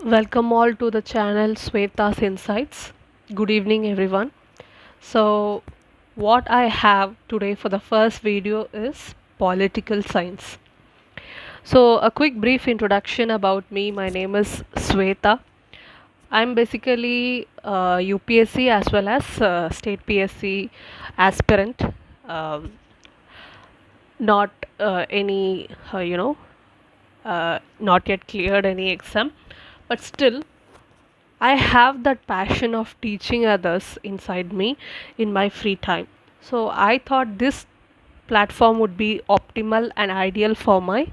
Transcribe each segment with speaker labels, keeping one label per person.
Speaker 1: Welcome all to the channel Sweta's Insights. Good evening, everyone. So, what I have today for the first video is political science. So, a quick brief introduction about me. My name is Sweta. I'm basically UPSC as well as state PSC aspirant. Um, not any, not yet cleared any exam, but still I have that passion of teaching others inside me in my free time. So I thought this platform would be optimal and ideal for my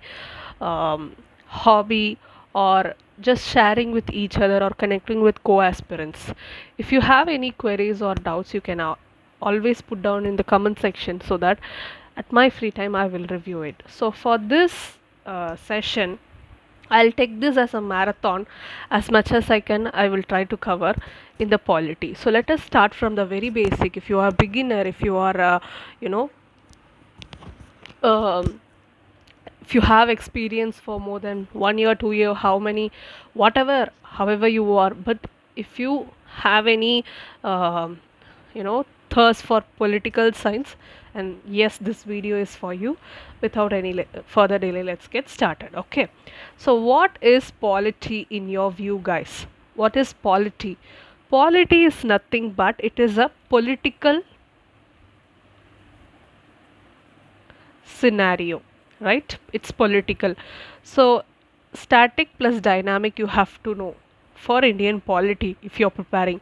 Speaker 1: hobby or just sharing with each other or connecting with co-aspirants. If you have any queries or doubts, you can always put down in the comment section so that at my free time I will review it. So for this session, I'll take this as a marathon. As much as I can, I will try to cover in the polity. So let us start from the very basic. If you are a beginner, if you are, you know, um, if you have experience for more than 1 year, 2 year, how many, whatever, however you are, but if you have any, um, thirst for political science, and yes, this video is for you. Without any further delay, let's get started. Okay, so what is polity in your view, guys? What is polity? Polity is nothing but it is a political scenario, right? It's political. So static plus dynamic you have to know for Indian polity if you're preparing.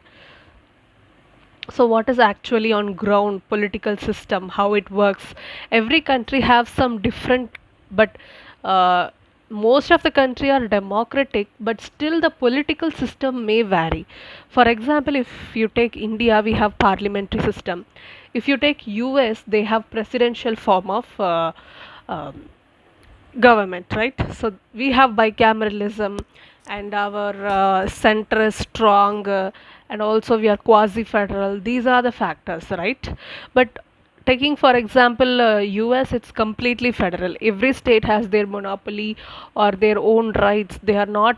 Speaker 1: So what is actually on ground political system, how it works? Every country have some different, but uh, most of the country are democratic, but still the political system may vary. For example, if you take India, we have parliamentary system. If you take US, they have presidential form of um, government, right? So we have bicameralism, and our center is strong, and also we are quasi-federal. These are the factors, right? But taking for example US, it's completely federal. Every state has their monopoly or their own rights. They are not,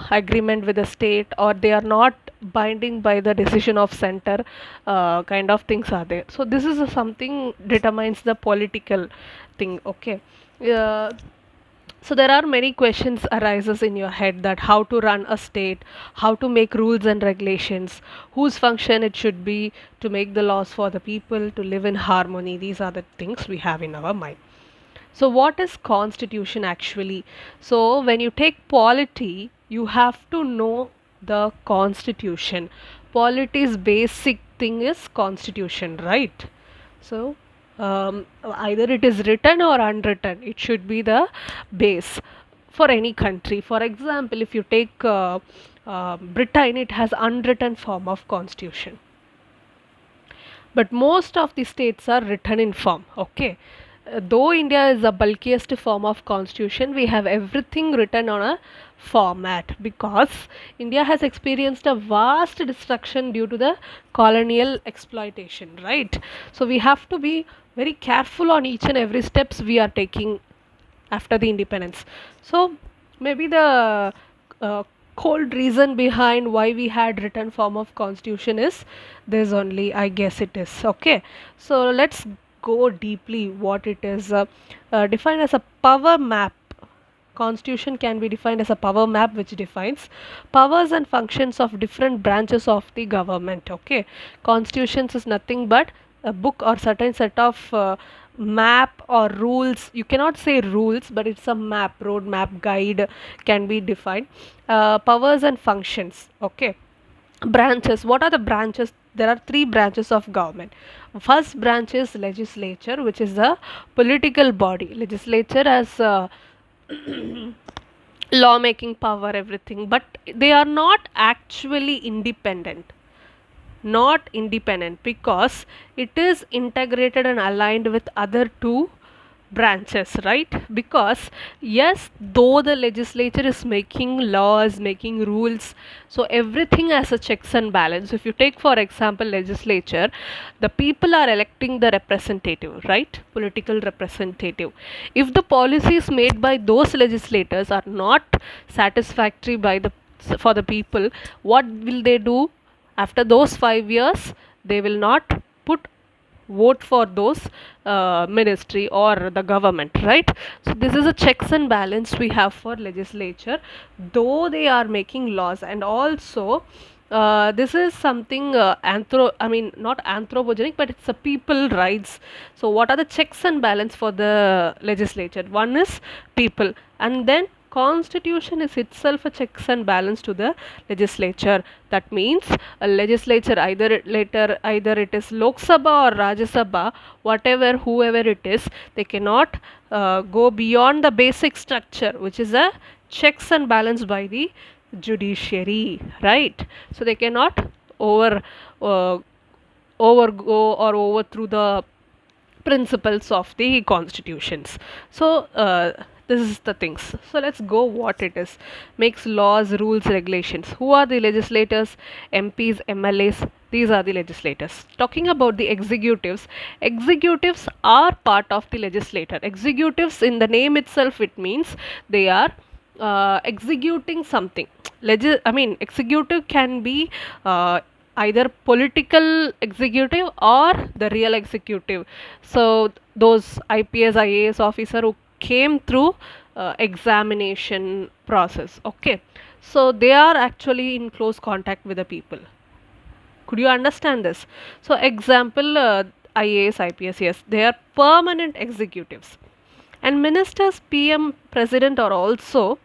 Speaker 1: agreement with the state, or they are not binding by the decision of center. Kind of things are there. So this is something determines the political thing. Okay. uh, so there are many questions arises in your head, that how to run a state, how to make rules and regulations, whose function it should be to make the laws for the people to live in harmony. These are the things we have in our mind. So what is constitution actually? So when you take polity, you have to know the constitution. Polity's basic thing is constitution, right? So either it is written or unwritten, it should be the base for any country. For example, if you take Britain, it has unwritten form of constitution, but most of the states are written in form. Okay. Though India is the bulkiest form of constitution, we have everything written on a format, because India has experienced a vast destruction due to the colonial exploitation, right? So we have to be very careful on each and every steps we are taking after the independence. So maybe the uh, cold reason behind why we had written form of constitution is this only, I guess it is. Okay, so let's go deeply what it is. Defined as a power map. Constitution can be defined as a power map which defines powers and functions of different branches of the government. Okay, constitutions is nothing but a book or certain set of map or rules. You cannot say rules, but it's a map, road map, guide can be defined. Powers and functions. Okay, branches. What are the branches? There are three branches of government. First branch is legislature, which is the political body. Legislature has lawmaking power, everything, but they are not actually independent. Not independent because it is integrated and aligned with other two branches, right? Because yes, though the legislature is making laws, making rules, so everything has a checks and balance. If you take for example legislature, the people are electing the representative, right? Political representative. If the policies made by those legislators are not satisfactory by the for the people, what will they do? After those 5 years, they will not put vote for those ministry or the government, right? So this is a checks and balance we have for legislature, though they are making laws. And also this is something I mean not anthropogenic, but it's a people rights. So what are the checks and balance for the legislature? One is people, and then constitution is itself a checks and balance to the legislature. That means a legislature, either it is Lok Sabha or Rajya Sabha, whatever whoever it is, they cannot go beyond the basic structure, which is a checks and balance by the judiciary, right? So they cannot uh, overgo or overthrow the principles of the constitutions. So this is the things. So let's go what it is. Makes laws, rules, regulations. Who are the legislators? MPs, MLAs. These are the legislators. Talking about the executives, executives are part of the legislator. Executives, in the name itself, it means they are executing something. Executive can be either political executive or the real executive. So those IPS, IAS officer who came through examination process. Okay, so they are actually in close contact with the people. Could you understand this? So example, IAS, IPS, yes, they are permanent executives. And ministers, PM, president are also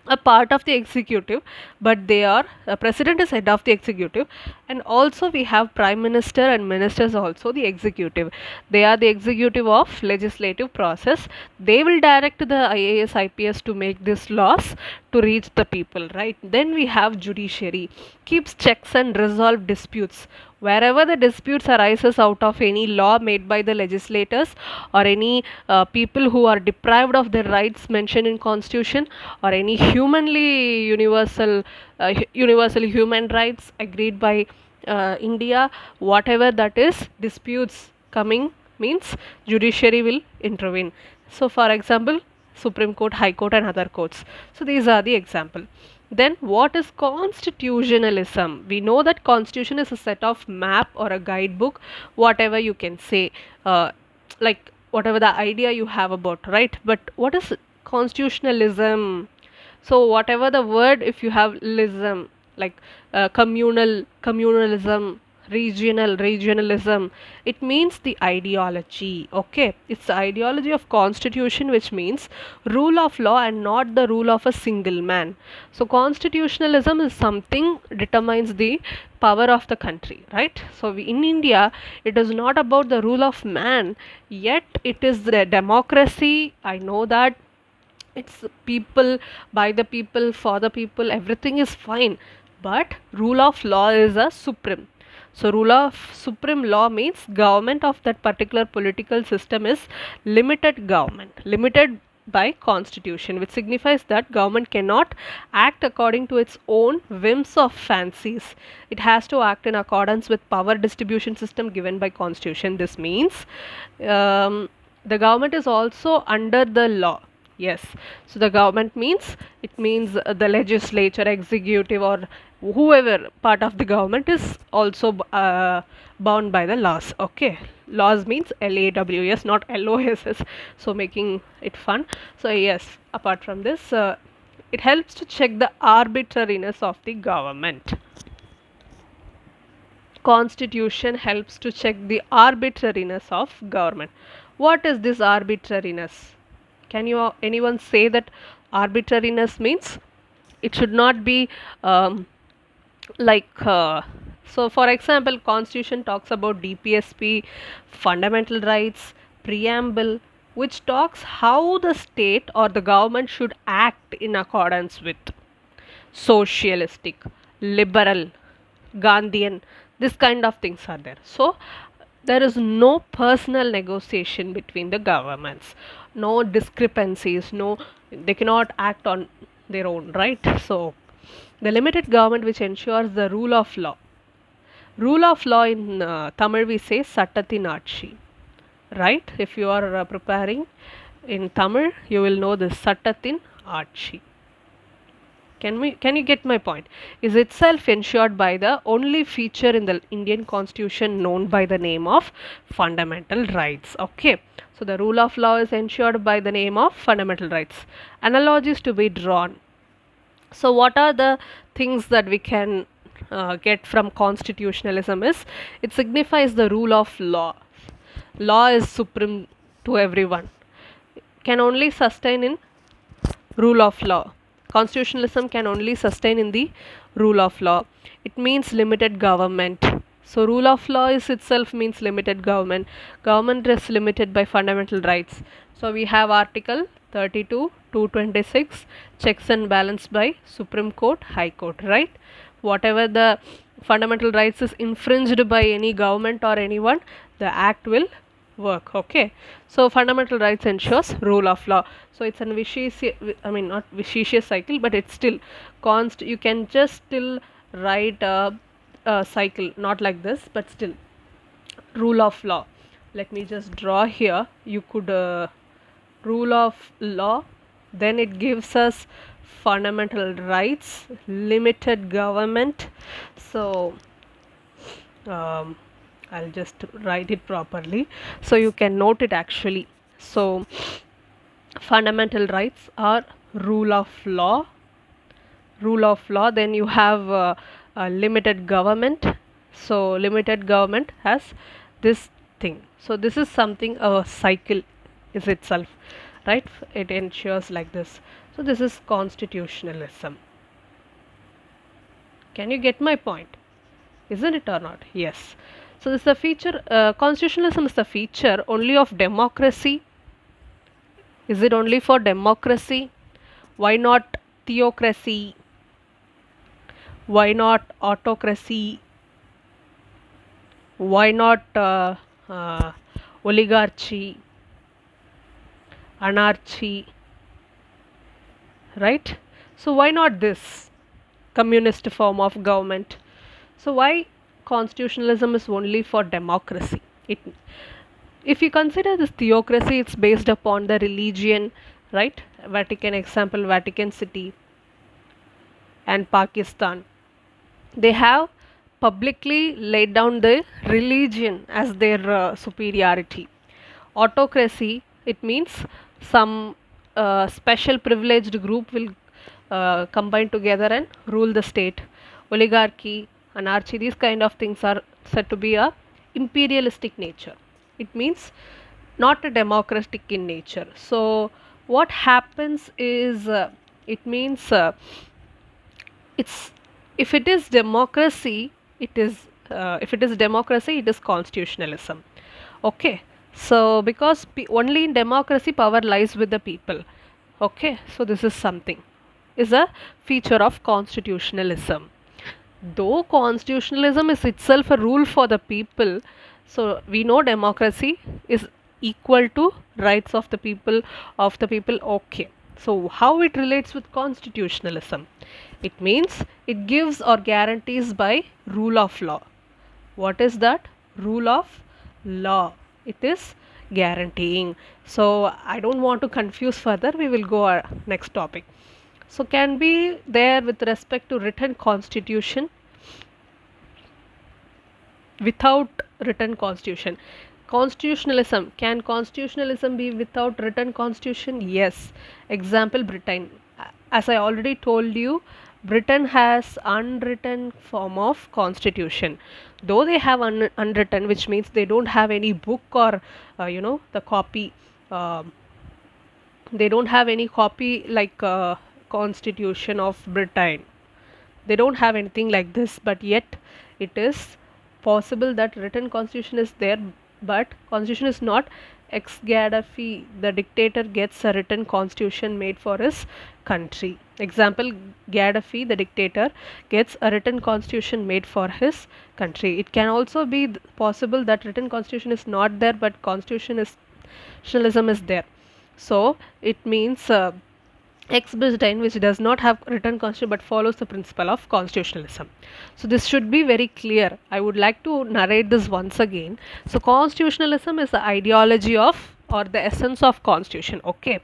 Speaker 1: a part of the executive, but they are president is head of the executive, and also we have prime minister and ministers also the executive. They are the executive of legislative process. They will direct the IAS, IPS to make these laws to reach the people, right? Then we have judiciary, keeps checks and resolve disputes. Wherever the disputes arises out of any law made by the legislators, or any people who are deprived of their rights mentioned in constitution, or any universal human rights agreed by India, whatever that is, disputes coming means judiciary will intervene. So for example, Supreme Court, High Court and other courts. So these are the example. Then what is constitutionalism? We know that constitution is a set of map or a guidebook, whatever you can say, like whatever the idea you have about, right? But what is constitutionalism? So whatever the word, if you have lism, like communalism, regionalism, it means the ideology. Okay, it's the ideology of constitution, which means rule of law and not the rule of a single man. So constitutionalism is something determines the power of the country, right? So in India, it is not about the rule of man, yet it is the democracy. I know that it's people, by the people, for the people, everything is fine, but rule of law is a supreme. So rule of supreme law means government of that particular political system is limited government, limited by constitution, which signifies that government cannot act according to its own whims or fancies. It has to act in accordance with power distribution system given by constitution. This means the government is also under the law. Yes, so the government means, it means the legislature, executive, or whoever part of the government is also bound by the laws. Okay, laws means LAWS, not LOSS. So making it fun. So yes, apart from this, it helps to check the arbitrariness of the government. Constitution helps to check the arbitrariness of government. What is this arbitrariness? Can you anyone say that arbitrariness means? It should not be like so for example, constitution talks about DPSP, fundamental rights, preamble, which talks how the state or the government should act in accordance with socialistic, liberal, Gandhian, this kind of things are there. So there is no personal negotiation between the governments. no discrepancies, no, they cannot act on their own, right? So the limited government which ensures the rule of law. Rule of law in Tamil we say Sattatin Aatchi, right? If you are preparing in Tamil, you will know this Sattatin Aatchi. Can you get my point? Is itself ensured by the only feature in the Indian Constitution known by the name of fundamental rights. Okay. So the rule of law is ensured by the name of fundamental rights. Analogies to be drawn. So what are the things that we can get from constitutionalism is it signifies the rule of law. Law is supreme to everyone. Can only sustain in rule of law. Constitutionalism can only sustain in the rule of law. It means limited government. So rule of law is itself means limited government. Government is limited by fundamental rights. So we have Article 32, 226, checks and balance by Supreme Court, High Court, right? Whatever the fundamental rights is infringed by any government or anyone, the act will work. Okay, so fundamental rights ensures rule of law. So it's an vicious, I mean not vicious cycle, but it's still you can just still write a cycle, not like this, but still rule of law. Let me just draw here. You could rule of law, then it gives us fundamental rights, limited government. So I'll just write it properly so you can note it actually. So fundamental rights are rule of law, then you have a limited government. So limited government has this thing. So this is something, a cycle is itself, right? It ensures like this. So this is constitutionalism. Can you get my point? Isn't it or not? Yes. So this is the feature, constitutionalism is the feature only of democracy. Is it only for democracy? Why not theocracy? Why not autocracy? Why not oligarchy, anarchy, right? So why not this communist form of government? So why constitutionalism is only for democracy? If you consider this theocracy, it's based upon the religion, right? Vatican example, Vatican City and Pakistan. They have publicly laid down the religion as their superiority. Autocracy, it means some special privileged group will combine together and rule the state. Oligarchy, anarchy, these kind of things are said to be a imperialistic nature. It means not a democratic in nature. So what happens is it means it's if it is democracy, it is constitutionalism. Okay, so because only in democracy power lies with the people. Okay, so this is something, is a feature of constitutionalism. Though constitutionalism is itself a rule for the people, so we know democracy is equal to rights of the people, okay. So how it relates with constitutionalism? It means it gives or guarantees by rule of law. What is that? Rule of law. It is guaranteeing. So I don't want to confuse further. We will go our next topic. So can be there with respect to written constitution, without written constitution. Constitutionalism, can constitutionalism be without written constitution? Yes. Example, Britain. As I already told you, Britain has unwritten form of constitution. Though they have unwritten, which means they don't have any book or the copy. They don't have any copy like constitution of Britain. They don't have anything like this, but yet it is possible that written constitution is there, but constitution is not. Ex Gaddafi, the dictator, gets a written constitution made for his country. Example, Gaddafi, the dictator, gets a written constitution made for his country. It can also be possible that written constitution is not there, but constitutionalism is there. So it means ex-Britain which does not have written constitution but follows the principle of constitutionalism. So this should be very clear. I would like to narrate this once again. So constitutionalism is the ideology of or the essence of constitution. Okay,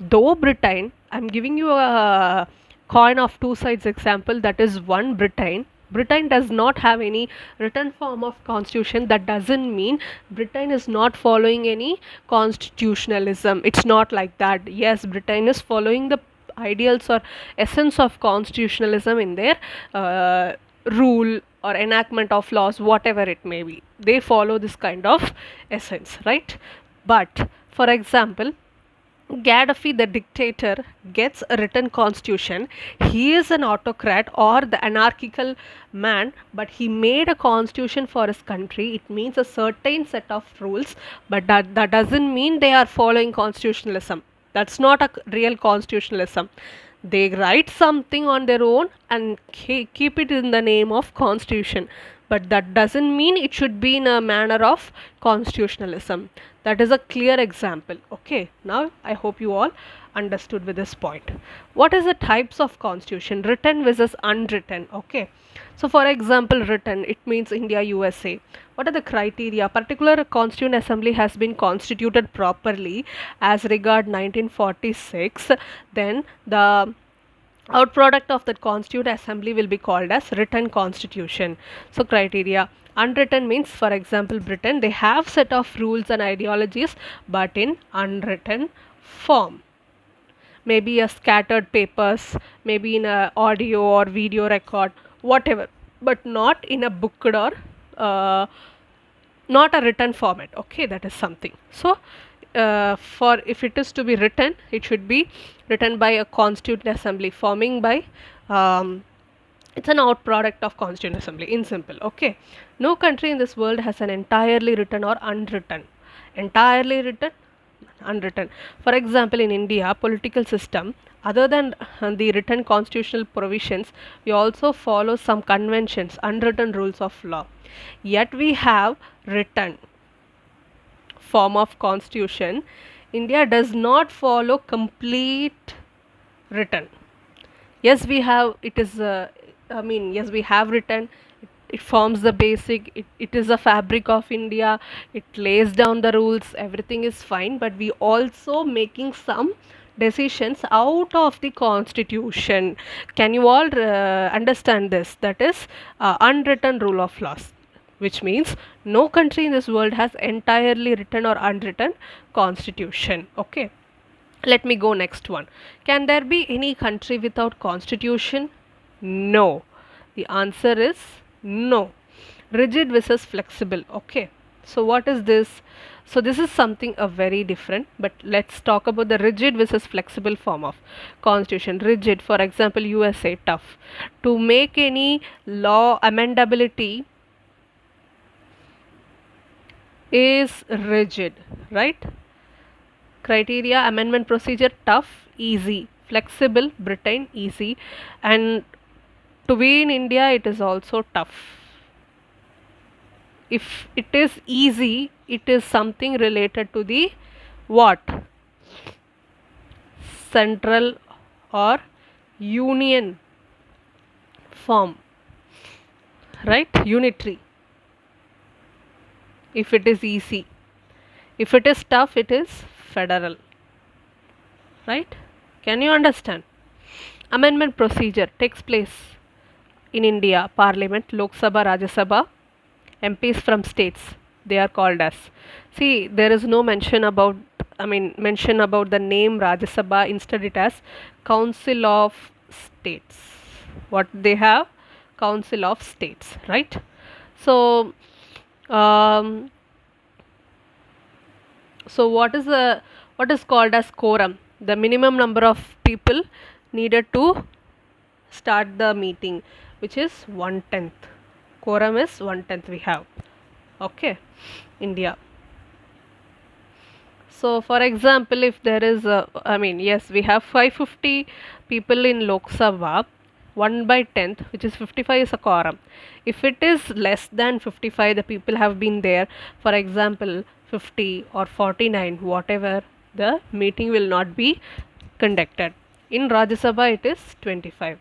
Speaker 1: though Britain, I'm giving you a coin of two sides example, that is one Britain. Britain does not have any written form of constitution. That doesn't mean Britain is not following any constitutionalism. It's not like that. Yes, Britain is following the ideals or essence of constitutionalism in their rule or enactment of laws, whatever it may be. They follow this kind of essence, right? But for example, Gaddafi, the dictator, gets a written constitution. He is an autocrat or the anarchical man, but he made a constitution for his country. It means a certain set of rules, but that doesn't mean they are following constitutionalism. That's not a real constitutionalism. They write something on their own and keep it in the name of constitution, but that doesn't mean it should be in a manner of constitutionalism. That is a clear example. Okay, now I hope you all understood with this point. What is the types of constitution? Written versus unwritten. Okay, so for example, written, it means India, USA. What are the criteria? Particular constituent assembly has been constituted properly as regard 1946. Then the outproduct of that constituent assembly will be called as written constitution. So criteria, unwritten means, for example, Britain, they have set of rules and ideologies but in unwritten form, maybe a scattered papers, maybe in a audio or video record, whatever, but not in a booked or uh, not a written format. Okay, that is something. So for if it is to be written, it should be written by a constituent assembly forming by it's an outproduct of constituent assembly in simple. Okay, no country in this world has an entirely written or unwritten. Entirely written, unwritten. For example, in India political system, other than the written constitutional provisions, we also follow some conventions, unwritten rules of law. Yet we have written form of constitution. India does not follow complete written. Yes, we have, it is yes, we have written, it forms the basic, it is a fabric of India, it lays down the rules, everything is fine, but we also making some decisions out of the constitution. Can you all understand this? That is unwritten rule of laws, which means no country in this world has entirely written or unwritten constitution. Okay, let me go next one. Can there be any country without constitution? No. The answer is no. Rigid versus flexible. Okay. So what is this? So this is something very different, but let's talk about the rigid versus flexible form of constitution. Rigid, for example, USA, tough. To make any law amendability is rigid, right? Criteria, amendment procedure, tough, easy. Flexible, Britain, easy. And to be in India, it is also tough. If it is easy, it is something related to the what? Central or union form, right? Unitary. If it is easy. If it is tough, it is federal, right? Can you understand? Amendment procedure takes place in India, Parliament, Lok Sabha, Rajya Sabha, MPs from states, they are called as. See, there is no mention about, mention about the name Rajya Sabha, instead it has Council of States. What they have? Council of States, right? So, so what is called as quorum? The minimum number of people needed to start the meeting, which is 1/10. Quorum is 1/10 we have. Okay, India. So for example, if there is yes, we have 550 people in Lok Sabha, 1/10, which is 55, is a quorum. If it is less than 55, the people have been there, for example 50 or 49, whatever, the meeting will not be conducted. In Rajya Sabha it is 25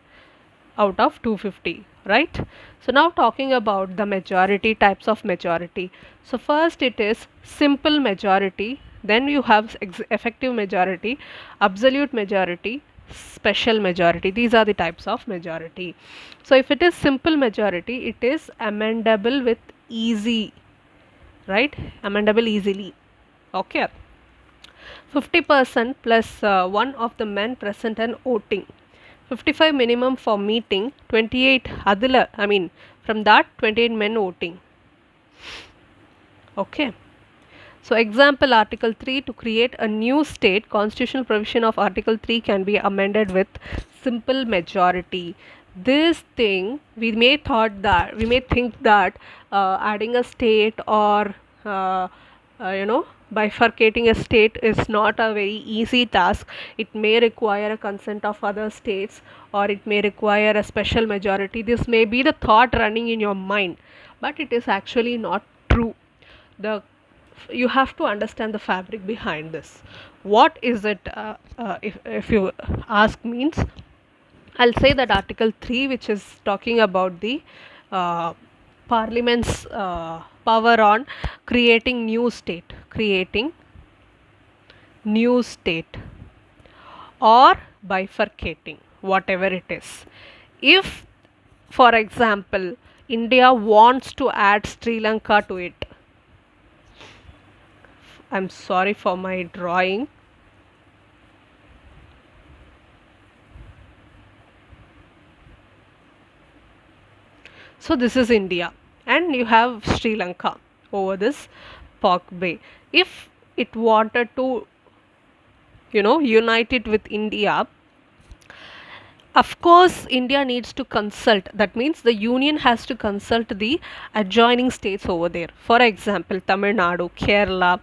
Speaker 1: out of 250, right? So now talking about the majority, types of majority. So first it is simple majority, then you have effective majority, absolute majority, special majority. These are the types of majority. So if it is simple majority, it is amendable with easy, right? Amendable easily. Okay. 50% plus one of the men present and voting. 55 minimum for meeting, 28 adila, I mean from that 28 men voting. Okay. So example Article 3, to create a new state, constitutional provision of Article 3 can be amended with simple majority. This thing we may think that adding a state or bifurcating a state is not a very easy task. It may require a consent of other states, or it may require a special majority. This may be the thought running in your mind, but it is actually not true. The You have to understand the fabric behind this. What is it? If you ask, means I'll say that Article 3, which is talking about the uh, Parliament's power on creating new state or bifurcating, whatever it is. If, for example, India wants to add Sri Lanka to it, I'm sorry for my drawing. So this is India, and you have Sri Lanka over this Park Bay. If it wanted to, unite it with India, of course, India needs to consult. That means the union has to consult the adjoining states over there. For example, Tamil Nadu, Kerala.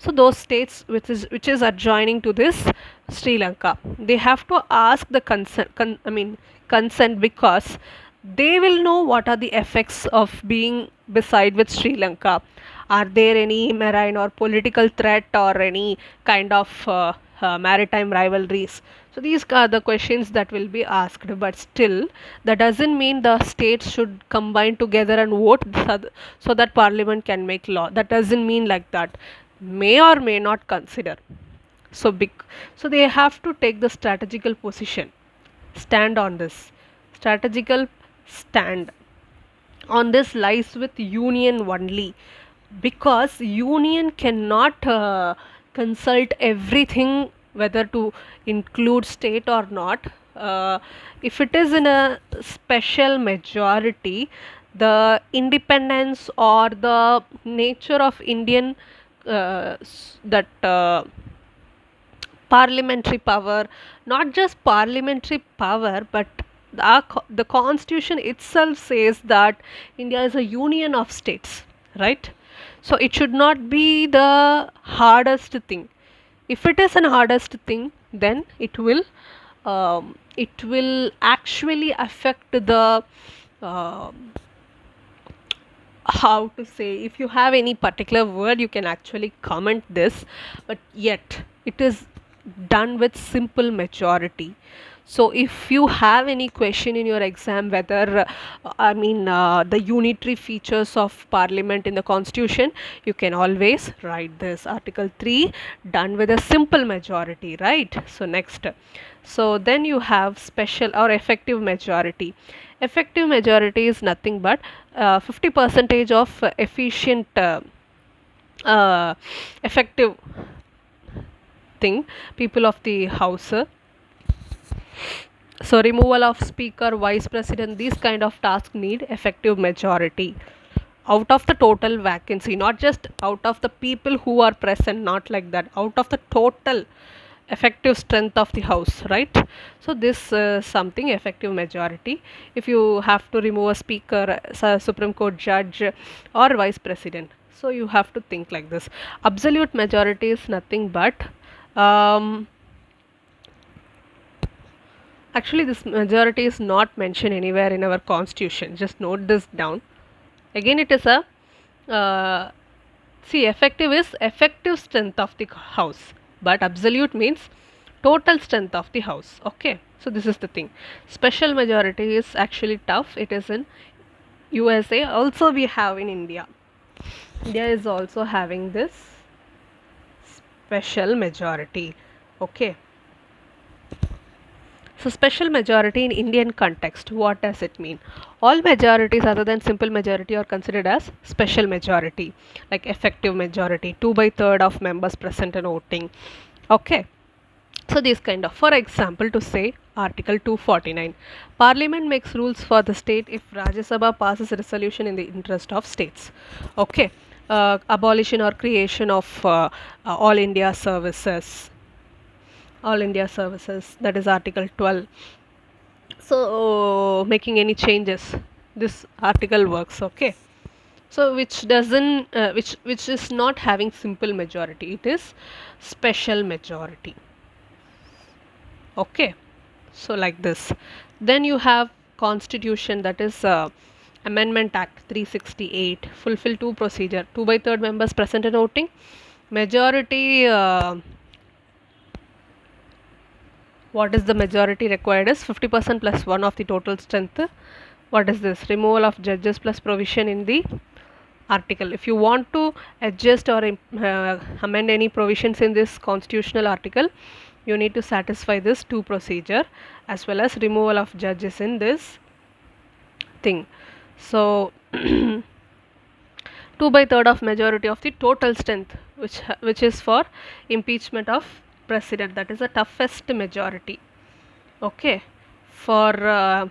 Speaker 1: So those states which is adjoining to this Sri Lanka, they have to ask the consent, because they will know what are the effects of being beside with Sri Lanka. Are there any marine or political threat or any kind of maritime rivalries? So these are the questions that will be asked, but still that doesn't mean the states should combine together and vote so that parliament can make law. That doesn't mean like that. May or may not consider. So big, so they have to take the strategical position, stand on this. Strategical stand on this lies with union only, because union cannot consult everything whether to include state or not. If it is in a special majority, the independence or the nature of Indian that parliamentary power, not just parliamentary power, but the constitution itself says that India is a union of states, right? So it should not be the hardest thing. If it is an hardest thing, then it will actually affect the how to say, if you have any particular word you can actually comment this, but yet it is done with simple majority. So if you have any question in your exam whether the unitary features of parliament in the constitution, you can always write this Article 3 done with a simple majority, right? So next, so then you have special or effective majority. Effective majority is nothing but 50 percentage of efficient uh, effective thing, people of the house. So removal of speaker, vice president, these kind of tasks need effective majority out of the total vacancy, not just out of the people who are present, not like that, out of the total effective strength of the house, right? So this something effective majority. If you have to remove a speaker, Supreme Court judge, or vice president, so you have to think like this. Absolute majority is nothing but um, actually this majority is not mentioned anywhere in our constitution. Just note this down. Again, it is a see, effective is effective strength of the house. but absolute means total strength of the house. Okay, so this is the thing. Special majority is actually tough. It is in USA. Also, we have in India. India is also having this special majority. Okay. So, special majority in Indian context, what does it mean? All majorities other than simple majority are considered as special majority, like effective majority, 2 by 3rd of members present and voting. Okay. So, these kind of, for example, to say Article 249, Parliament makes rules for the state if Rajya Sabha passes a resolution in the interest of states. Okay. Abolition or creation of all India services, that is Article 12. So making any changes, this article works. Okay, so which doesn't which is not having simple majority, it is special majority. Okay, so like this. Then you have constitution, that is amendment act 368, fulfill two procedure, 2 by 3rd members present and voting, majority. What is the majority required is 50% plus 1 of the total strength. What is this? Removal of judges plus provision in the article. If you want to adjust or amend any provisions in this constitutional article, you need to satisfy this two procedure as well as removal of judges in this thing. So 2 by 3rd of majority of the total strength, which is for impeachment of president, that is the toughest majority. Okay, for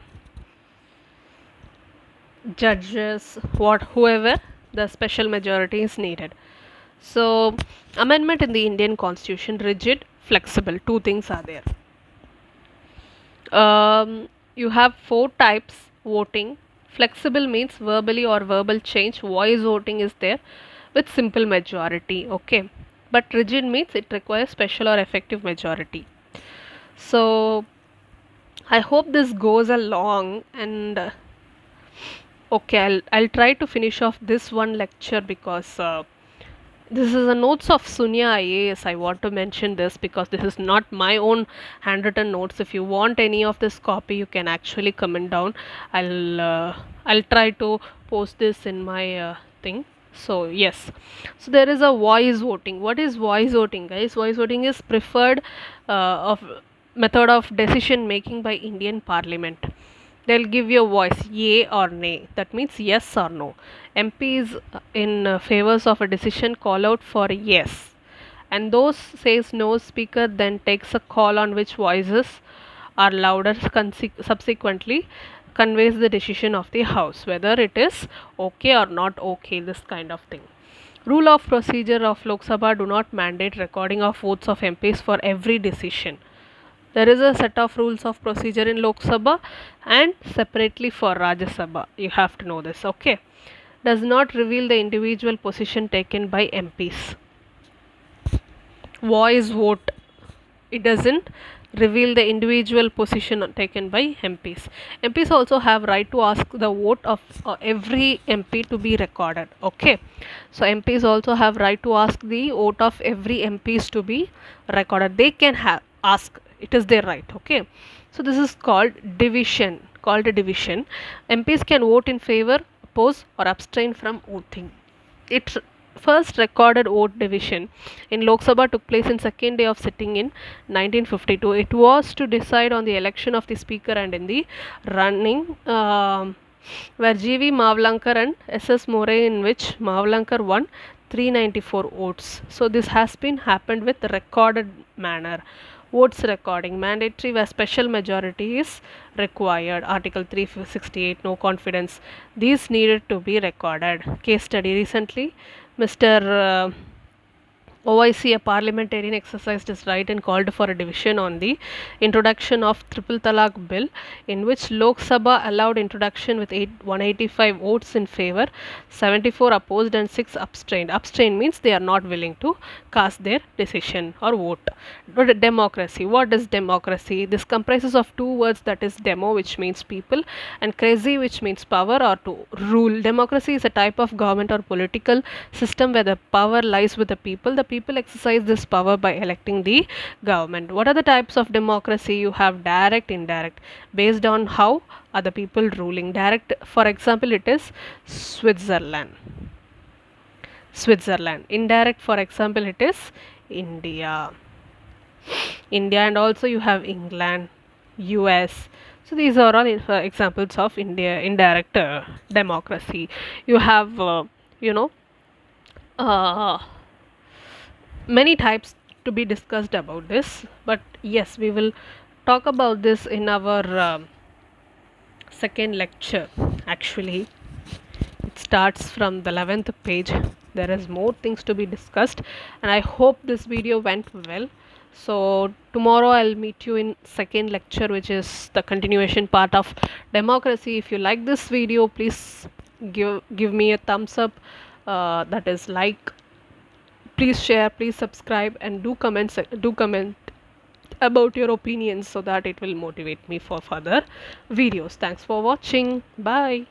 Speaker 1: judges, whoever, the special majority is needed. So amendment in the Indian constitution, rigid, flexible, two things are there. You have 4 types voting. Flexible means verbally or verbal change, voice voting is there with simple majority. Okay, but rigid means it requires special or effective majority. So I hope this goes along, and okay, I'll try to finish off this one lecture because this is a notes of Sunya IAS. I want to mention this because this is not my own handwritten notes. If you want any of this copy, you can actually comment down. I'll try to post this in my thing. So yes, so there is a voice voting. What is voice voting, guys? Voice voting is preferred of method of decision making by Indian Parliament. They'll give you a voice, yay or nay. That means yes or no. MPs in favors of a decision call out for yes, and those says no speaker then takes a call on which voices are louder. Subsequently conveys the decision of the house whether it is okay or not okay. This kind of thing. Rule of procedure of Lok Sabha do not mandate recording of votes of MPs for every decision. There is a set of rules of procedure in Lok Sabha and separately for Rajya Sabha. You have to know this. Okay. Does not reveal the individual position taken by MPs. Voice vote. It doesn't reveal the individual position taken by MPs. MPs also have right to ask the vote of every MP to be recorded. Okay. So MPs also have right to ask the vote of every MPs to be recorded. They can ask. It is their right. Okay. So this is called division. Called a division. MPs can vote in favor, oppose, or abstain from voting. It first recorded vote division in Lok Sabha took place in second day of sitting in 1952. It was to decide on the election of the speaker and in the running were G.V. Mavlankar and S.S. Moray, in which Mavlankar won 394 votes. So this has been happened with recorded manner. Votes recording mandatory where special majority is required. Article 368, no confidence. These needed to be recorded. Case study recently, Mr. OIC, a parliamentarian, exercised his right and called for a division on the introduction of Triple Talaq Bill, in which Lok Sabha allowed introduction with 185 votes in favor, 74 opposed and 6 abstained. Abstain means they are not willing to cast their decision or vote. Democracy. What is democracy? This comprises of two words, that is demo, which means people, and crazy, which means power or to rule. Democracy is a type of government or political system where the power lies with the people. The people exercise this power by electing the government. What are the types of democracy? You have direct, indirect, based on how are the people ruling. Direct, for example, it is Switzerland. Switzerland. Indirect, for example, it is India. India, and also you have England, US. So these are all examples of India indirect democracy. You have you know uh, many types to be discussed about this, but yes, we will talk about this in our second lecture. Actually, it starts from the 11th page. There is more things to be discussed, and I hope this video went well. So tomorrow I'll meet you in second lecture, which is the continuation part of democracy. If you like this video, please give me a thumbs up, that is like. Please share, please subscribe, and do comment about your opinions so that it will motivate me for further videos. Thanks for watching. Bye.